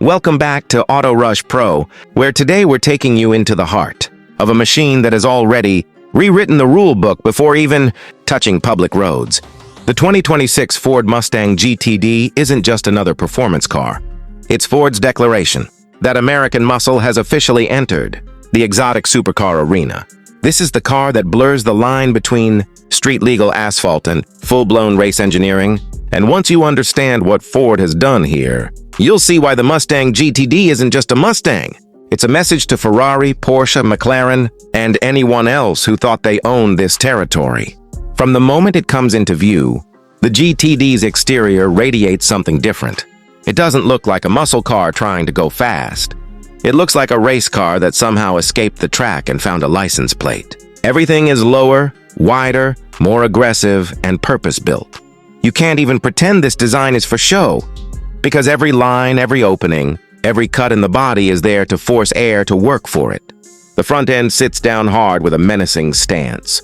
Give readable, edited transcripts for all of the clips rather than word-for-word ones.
Welcome back to Auto Rush Pro, where today we're taking you into the heart of a machine that has already rewritten the rule book before even touching public roads. The 2026 Ford Mustang GTD isn't just another performance car. It's Ford's declaration that American muscle has officially entered the exotic supercar arena. This is the car that blurs the line between street-legal asphalt and full-blown race engineering. And once you understand what Ford has done here, you'll see why the Mustang GTD isn't just a Mustang. It's a message to Ferrari, Porsche, McLaren, and anyone else who thought they owned this territory. From the moment it comes into view, the GTD's exterior radiates something different. It doesn't look like a muscle car trying to go fast. It looks like a race car that somehow escaped the track and found a license plate. Everything is lower, wider, more aggressive, and purpose-built. You can't even pretend this design is for show, because every line, every opening, every cut in the body is there to force air to work for it. The front end sits down hard with a menacing stance,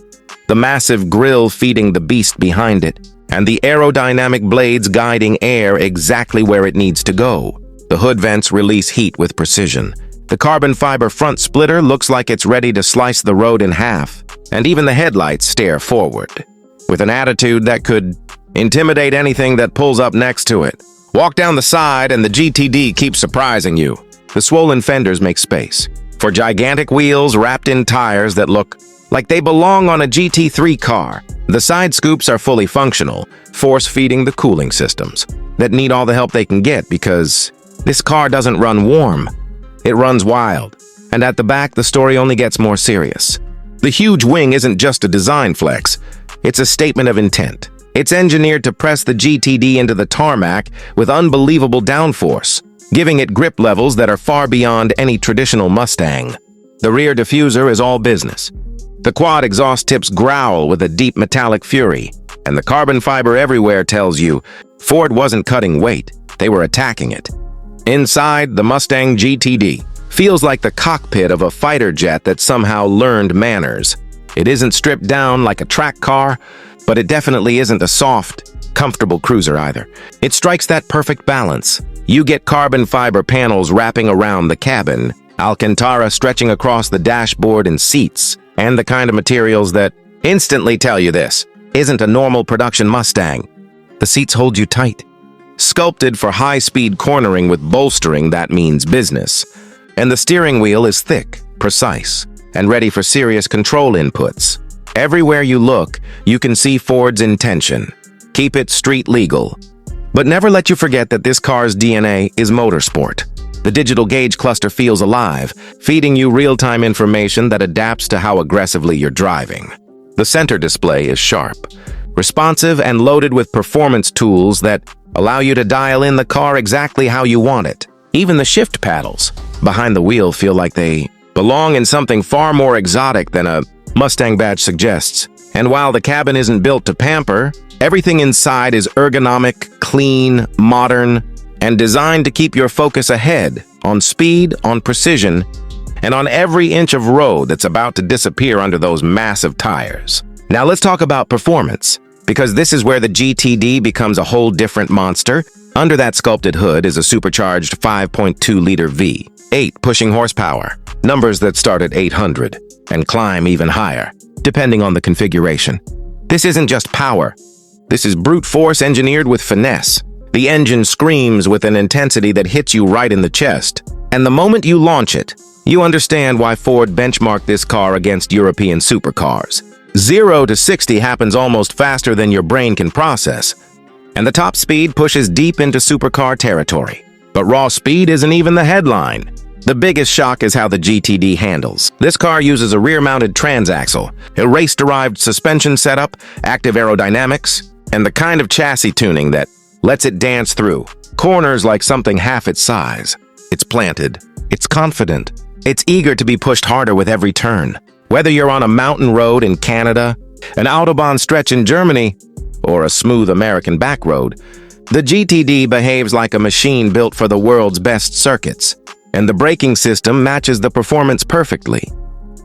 the massive grille feeding the beast behind it, and the aerodynamic blades guiding air exactly where it needs to go. The hood vents release heat with precision. The carbon fiber front splitter looks like it's ready to slice the road in half, and even the headlights stare forward, with an attitude that could intimidate anything that pulls up next to it. Walk down the side and the GTD keeps surprising you. The swollen fenders make space for gigantic wheels wrapped in tires that look like they belong on a GT3 car. The side scoops are fully functional, force-feeding the cooling systems that need all the help they can get because this car doesn't run warm. It runs wild. And at the back, the story only gets more serious. The huge wing isn't just a design flex. It's a statement of intent. It's engineered to press the GTD into the tarmac with unbelievable downforce, giving it grip levels that are far beyond any traditional Mustang. The rear diffuser is all business. The quad exhaust tips growl with a deep metallic fury, and the carbon fiber everywhere tells you Ford wasn't cutting weight, they were attacking it. Inside, the Mustang GTD feels like the cockpit of a fighter jet that somehow learned manners. It isn't stripped down like a track car, but it definitely isn't a soft, comfortable cruiser either. It strikes that perfect balance. You get carbon fiber panels wrapping around the cabin, Alcantara stretching across the dashboard and seats, and the kind of materials that instantly tell you this isn't a normal production Mustang. The seats hold you tight, sculpted for high-speed cornering with bolstering that means business. And the steering wheel is thick, precise, and ready for serious control inputs. Everywhere you look, you can see Ford's intention. Keep it street legal. But never let you forget that this car's DNA is motorsport. The digital gauge cluster feels alive, feeding you real-time information that adapts to how aggressively you're driving. The center display is sharp, responsive, and loaded with performance tools that allow you to dial in the car exactly how you want it. Even the shift paddles behind the wheel feel like they belong in something far more exotic than a Mustang badge suggests. And while the cabin isn't built to pamper, everything inside is ergonomic, clean, modern, and designed to keep your focus ahead on speed, on precision, and on every inch of road that's about to disappear under those massive tires. Now let's talk about performance, because this is where the GTD becomes a whole different monster. Under that sculpted hood is a supercharged 5.2-liter V8 pushing horsepower, numbers that start at 800 and climb even higher, depending on the configuration. This isn't just power. This is brute force engineered with finesse. The engine screams with an intensity that hits you right in the chest. And the moment you launch it, you understand why Ford benchmarked this car against European supercars. 0 to 60 happens almost faster than your brain can process, and the top speed pushes deep into supercar territory. But raw speed isn't even the headline. The biggest shock is how the GTD handles. This car uses a rear-mounted transaxle, a race-derived suspension setup, active aerodynamics, and the kind of chassis tuning that lets it dance through corners like something half its size. It's planted, it's confident, it's eager to be pushed harder with every turn. Whether you're on a mountain road in Canada, an Autobahn stretch in Germany, or a smooth American back road, the GTD behaves like a machine built for the world's best circuits, and the braking system matches the performance perfectly,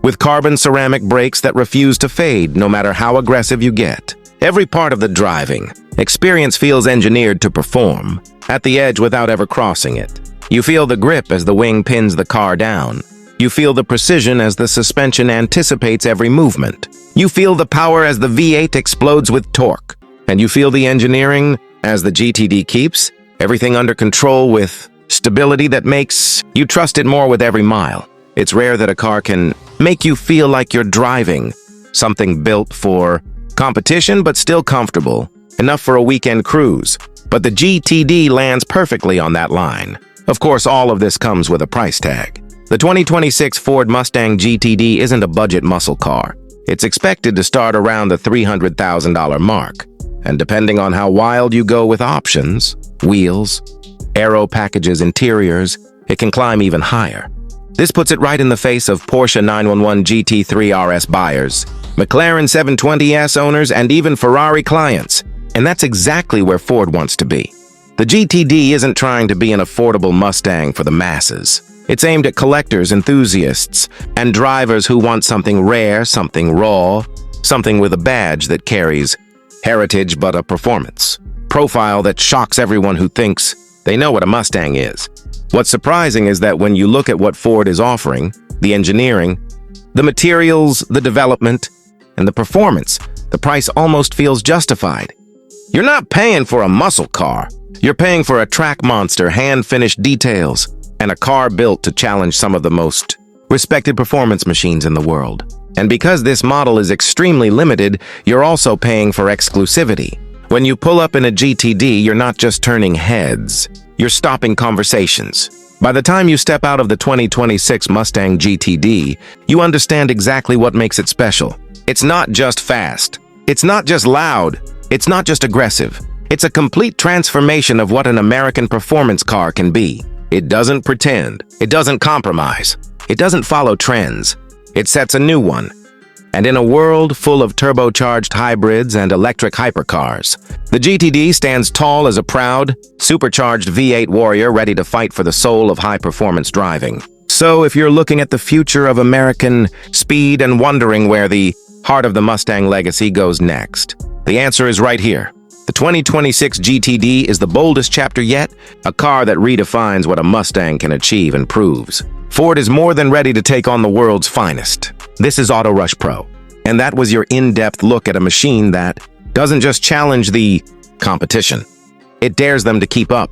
with carbon ceramic brakes that refuse to fade no matter how aggressive you get. Every part of the driving experience feels engineered to perform at the edge without ever crossing it. You feel the grip as the wing pins the car down. You feel the precision as the suspension anticipates every movement. You feel the power as the V8 explodes with torque. And you feel the engineering as the GTD keeps everything under control with stability that makes you trust it more with every mile. It's rare that a car can make you feel like you're driving something built for competition but still comfortable, enough for a weekend cruise. But the GTD lands perfectly on that line. Of course, all of this comes with a price tag. The 2026 Ford Mustang GTD isn't a budget muscle car. It's expected to start around the $300,000 mark. And depending on how wild you go with options, wheels, aero packages, interiors, it can climb even higher. This puts it right in the face of Porsche 911 GT3 RS buyers, McLaren 720S owners, and even Ferrari clients. And that's exactly where Ford wants to be. The GTD isn't trying to be an affordable Mustang for the masses. It's aimed at collectors, enthusiasts, and drivers who want something rare, something raw, something with a badge that carries heritage but a performance profile that shocks everyone who thinks they know what a Mustang is. What's surprising is that when you look at what Ford is offering, the engineering, the materials, the development, and the performance, the price almost feels justified. You're not paying for a muscle car. You're paying for a track monster, hand-finished details, and a car built to challenge some of the most respected performance machines in the world. And because this model is extremely limited, you're also paying for exclusivity. When you pull up in a GTD, you're not just turning heads, you're stopping conversations. By the time you step out of the 2026 Mustang GTD, you understand exactly what makes it special. It's not just fast. It's not just loud. It's not just aggressive. It's a complete transformation of what an American performance car can be. It doesn't pretend. It doesn't compromise. It doesn't follow trends. It sets a new one. And in a world full of turbocharged hybrids and electric hypercars, the GTD stands tall as a proud, supercharged V8 warrior ready to fight for the soul of high-performance driving. So if you're looking at the future of American speed and wondering where the heart of the Mustang legacy goes next, the answer is right here. The 2026 GTD is the boldest chapter yet, a car that redefines what a Mustang can achieve and proves. Ford is more than ready to take on the world's finest. This is Auto Rush Pro, and that was your in-depth look at a machine that doesn't just challenge the competition, it dares them to keep up.